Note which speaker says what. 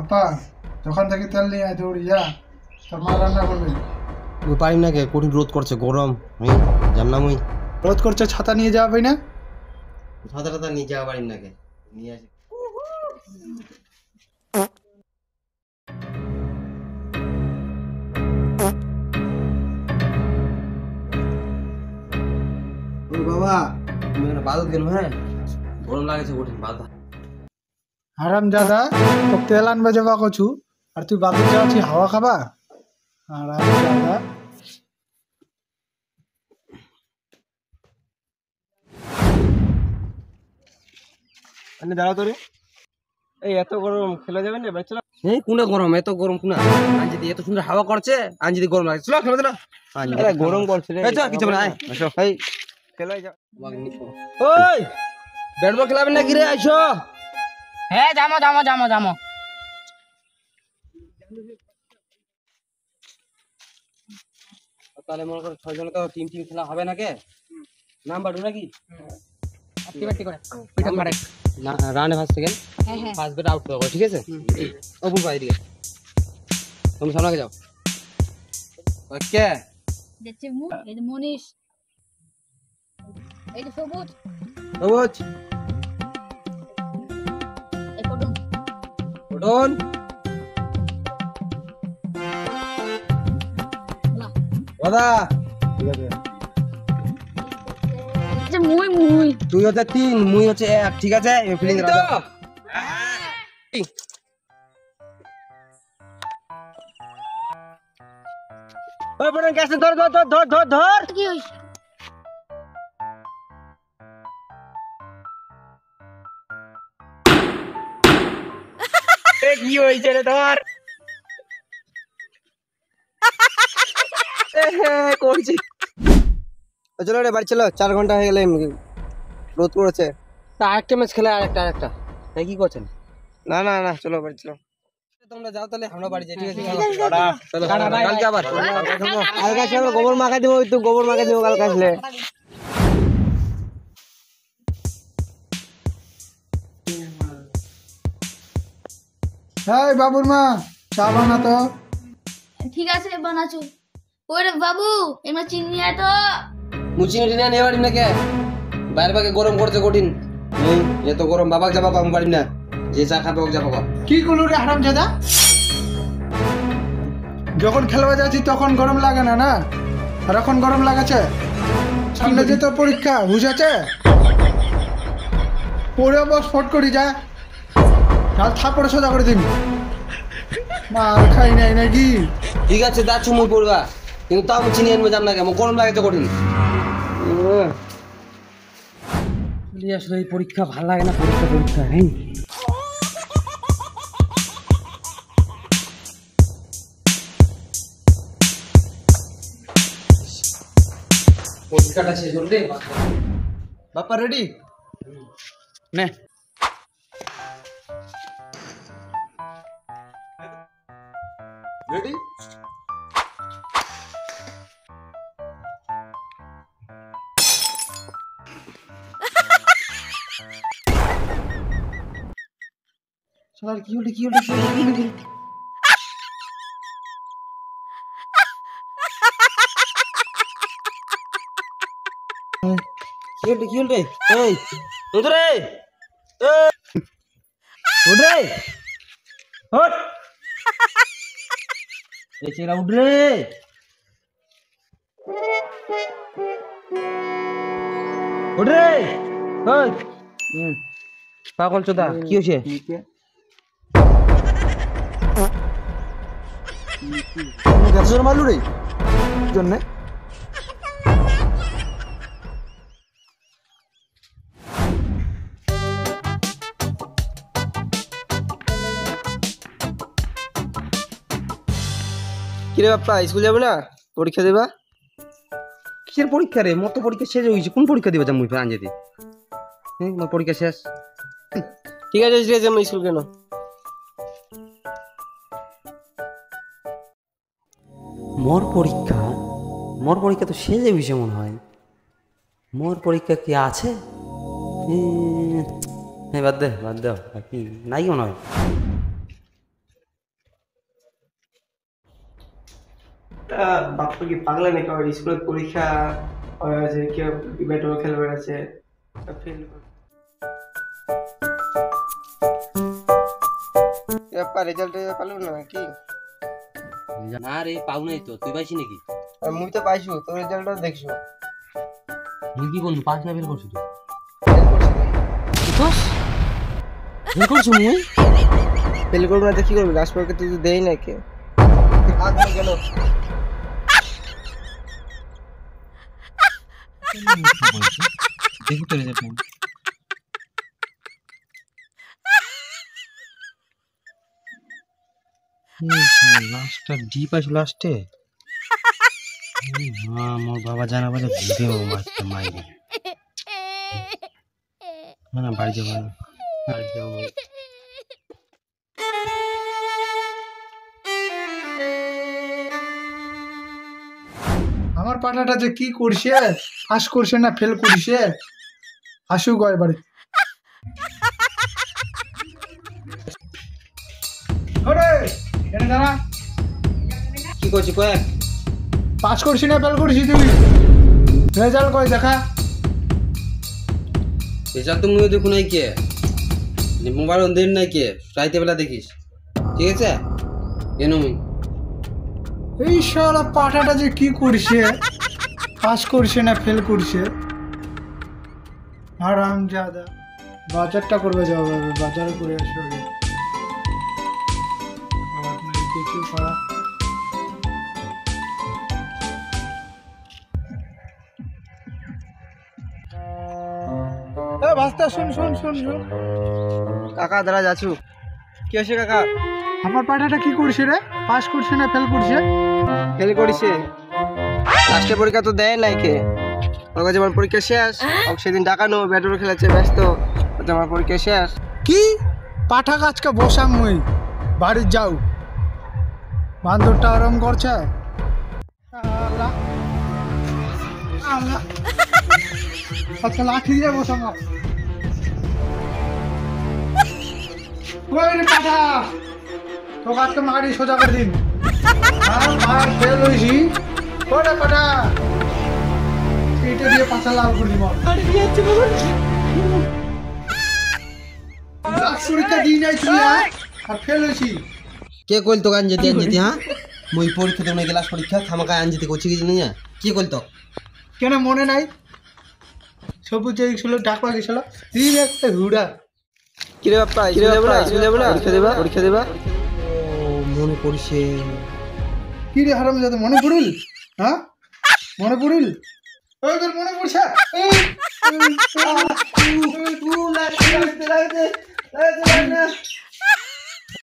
Speaker 1: আপা দোকান থেকে তেল নিয়ে আয় দৌড়ি যা, তোর মা রান্না করবে।
Speaker 2: তুই পারি না কে, কঠিন রোদ করছে, গরম আমি যাম না। মুই
Speaker 1: রোদ করছে, ছাতা নিয়ে যাওয়া না?
Speaker 2: ছাতা টাতা নিয়ে যাওয়া পারি না কে, নিয়ে আসি। বাবা তুমি এখানে বাদত গেল, হ্যাঁ গরম লাগেছে কঠিন বাধা।
Speaker 1: হারাম দাদা, তো তেল আনবে যাবা কছু আর তুই বাদে যাচ্ছি হাওয়া খাবা? হারাম দাদা।
Speaker 3: দাঁড়া তোরে, এই এত গরম খেলা যাবে না ভাই? চলো।
Speaker 2: এই কোনে গরম, এত গরম কোনা? আজ যদি এত সুন্দর হাওয়া করছে, আজ যদি গরম লাগে, চলো খেলা দিলা।
Speaker 3: গরম করছে রে,
Speaker 2: এই চল কিছু না, আসো এই
Speaker 3: খেলাই যা।
Speaker 2: ওই ব্যাট বল খেলাবেন নাকি রে? আইসো।
Speaker 4: হ্যাঁ যামো যামো যামো যামো।
Speaker 2: তাহলে মনে করো 6 জন তো টিম খেলা হবে নাকি? নাম্বার 2 নাকি?
Speaker 4: বাটি করে পিটা মারে
Speaker 2: না রানে ফার্স্ট সেকেন্ড,
Speaker 4: হ্যাঁ হ্যাঁ
Speaker 2: ফার্স্ট ব্যাট আউট করো, ঠিক আছে? ওপেন পাই দিকে তুমি সামনে যাও। ওকে
Speaker 4: দেখছি মু এই যে মনীষ, এই যে সবুজ,
Speaker 2: সবুজ
Speaker 4: এই পটন,
Speaker 2: পটন ওদা, ঠিক আছে।
Speaker 4: এই যে মুই মুই
Speaker 2: তুই হচ্ছে 3, মুই হচ্ছে 1, ঠিক আছে? এই ফিলিং রাখো।
Speaker 3: ওই পটন গ্যাস ধর ধর ধর ধর ধর ধর।
Speaker 4: কি হইছে?
Speaker 3: এ কি হইছে রে ধর? করছি।
Speaker 2: চলো রে বাড়ি চলো, 4 ঘন্টা হয়ে গেলে রোদ পড়েছে।
Speaker 3: আরেকটা ম্যাচ খেলে, আরেকটা এই কি করছেন?
Speaker 2: না না না, চলো বাড়ি চলো। তোমরা যাও তাহলে, আমরা বাড়ি যাই, ঠিক আছে? চলো
Speaker 3: টাটা, বাই,
Speaker 2: কালকে আবার
Speaker 3: কালকে আসলে আমরা গোবর মাখাই দেবো, ওই তো গোবর মাখাই দেবো কালকে আসলে।
Speaker 1: হ্যাঁ বাবুর মা, চা বানা তো।
Speaker 5: ঠিক আছে বানাচ্ছো। ওরে বাবু এমা চিনি আয় তো।
Speaker 2: মুচিনি টিনা নিয়ে পারি না কে? বাইরে বাগে গরম করছে কঠিন। এই এত গরম বাবাক যাবা আমি পারি না। যে চা খাবে ওক যাবো।
Speaker 1: কি করলু রে হারাম দাদা? যখন খেলবা যাচ্ছি তখন গরম লাগে না, না? আর এখন গরম লাগাছে? সামনে যে তোর পরীক্ষা হুশ আছে? পড়ে বস ফট করি যা, কাল থাপড়ে সোজা করে দিবি। মার খাই নাই নাকি?
Speaker 2: ঠিক আছে যাচ্ছ মুই পড়বা, কিন্তু তাও মুচিনি আনবো যাম না কে? আমার গরম লাগেছে কঠিন। আসলে এই পরীক্ষা ভালো লাগে না, পরীক্ষা হ্যাঁ। পরীক্ষাটা শেষ হলে
Speaker 1: বাপ্পা রেডি?
Speaker 3: নে
Speaker 1: রেডি?
Speaker 2: শালার কি হলো কি হলো কি হলো কি হলো? কি হলো রে? এই উঠ রে, উঠ রে, উঠ এই চেরা, উঠ রে। উঠ রে, ওই পাগল চোদা, কি হয়েছে?
Speaker 1: গ্যাসের মালু রে জন্যে
Speaker 2: কিরে বাপ্পা, স্কুল যাবে না? পরীক্ষা দেবা? কিসের পরীক্ষা রে? মতো পরীক্ষা শেষ হয়েছে, কোন পরীক্ষা দিবা যাম মুই আনজেদি? হ্যাঁ পরীক্ষা শেষ।
Speaker 3: ঠিক আছে ঠিক আছে, আমি স্কুল কেন?
Speaker 6: মোর পরীক্ষা তো শেষ বিষয় মনে হয়। মোর পরীক্ষা কি আছে? বাদ দে কি নাই মনে হয়।
Speaker 3: বাপ্পা কি পাগলা নাকি? আমার স্কুলের পরীক্ষা হয়েছে, কেউ ব্যাট বল খেলে বেড়াচ্ছে, ফেল। ব্যাপার রেজাল্ট পালো না কি?
Speaker 2: না রে পাও নাই তো, তুই পাইছি নাকি?
Speaker 3: মুই তো পাইছো, তোর রেজাল্টও দেখছো।
Speaker 2: তুই কি বললি, পাস না ফেল করছিস? ফেল করছো মুই?
Speaker 3: ফেল করবো না তো কি করবি? লাস্ট পরীক্ষা তুই দেই না কে গেল।
Speaker 2: দেখি তো রেজাল্ট। লাস্টটা ডি পাইছো লাস্টে? মোর বাবা জানা বলে ভিডিও মাছটা মাইরে না বাড়ি যাবো না, বাড়ি যাবো।
Speaker 1: আমার পাঠাটা যে কি করছে, পাস করছে না ফেল করছে, আসুক গয় বাড়ি। ওরে এনে দাঁড়া,
Speaker 2: কি করছি কয়েক?
Speaker 1: পাস করছি না ফেল করছি তুই? রেজাল্ট কই দেখা।
Speaker 2: রেজাল্ট তো মুই দেখুন নাই কে, মোবাইল অন দিন নাই কে, রাইতে বেলা দেখিস, ঠিক আছে? কেন মুই
Speaker 1: এই শালা পাঠাটা যে কি করছে, পাস করছে না ফেল করছে। হারামজাদা, বাজারটা করবে যাওয়া যাবে, বাজারে করে আসবে। কিছু করা ভাস্তা, শুন শুন শুন শুন।
Speaker 3: কাকা দাঁড়া যাচ্ছু, কি আছে কাকা?
Speaker 1: আমার পাঠাটা কি করছে রে, পাস করছে না ফেল করছে?
Speaker 3: ফেল করিছে, লাস্টের পরীক্ষা তো দেয় নাই কে। ওর কাছে আমার পরীক্ষা শেষ, ওকে সেদিন ডাকানো, ব্যাট বল খেলাচ্ছে ব্যস্ত, ওতে আমার পরীক্ষা শেষ।
Speaker 1: কি পাঠা কাজকে বসাম মুই, বাড়ি যাও। বান্দরটা আরাম করছে। আল্লাহ আল্লাহ, আচ্ছা লাঠি দিয়ে বসাম। ওই রে পাঠা, তোকে আজকে মারি সোজা করে দিন। মার ফেল হয়েছি। ওরে পাঠা, এটা দিয়ে পাছা লাল করে দিব। পরীক্ষা দিই নাই তুই, আর ফেল হয়েছি।
Speaker 2: কে কইল তো গান যেতে যেতে? হ্যাঁ মুই পরীক্ষা দেব না, ক্লাস পরীক্ষা খামাকা আন যেতে করছি কিছু না। কে কইল তো?
Speaker 1: কেন মনে নাই? সবুজ যে ছিল ডাকবা গেছিল, দিন একটা হুড়া।
Speaker 3: কিরে বাপ্পা, স্কুলে যাবো না? স্কুলে যাবো না? পরীক্ষা দেবা, পরীক্ষা দেবা।
Speaker 2: মনে পড়ছে।
Speaker 1: কি রে হারাম যাতে মনে পড়িল? হ্যাঁ মনে পড়িল? ওই তোর মনে পড়ছে?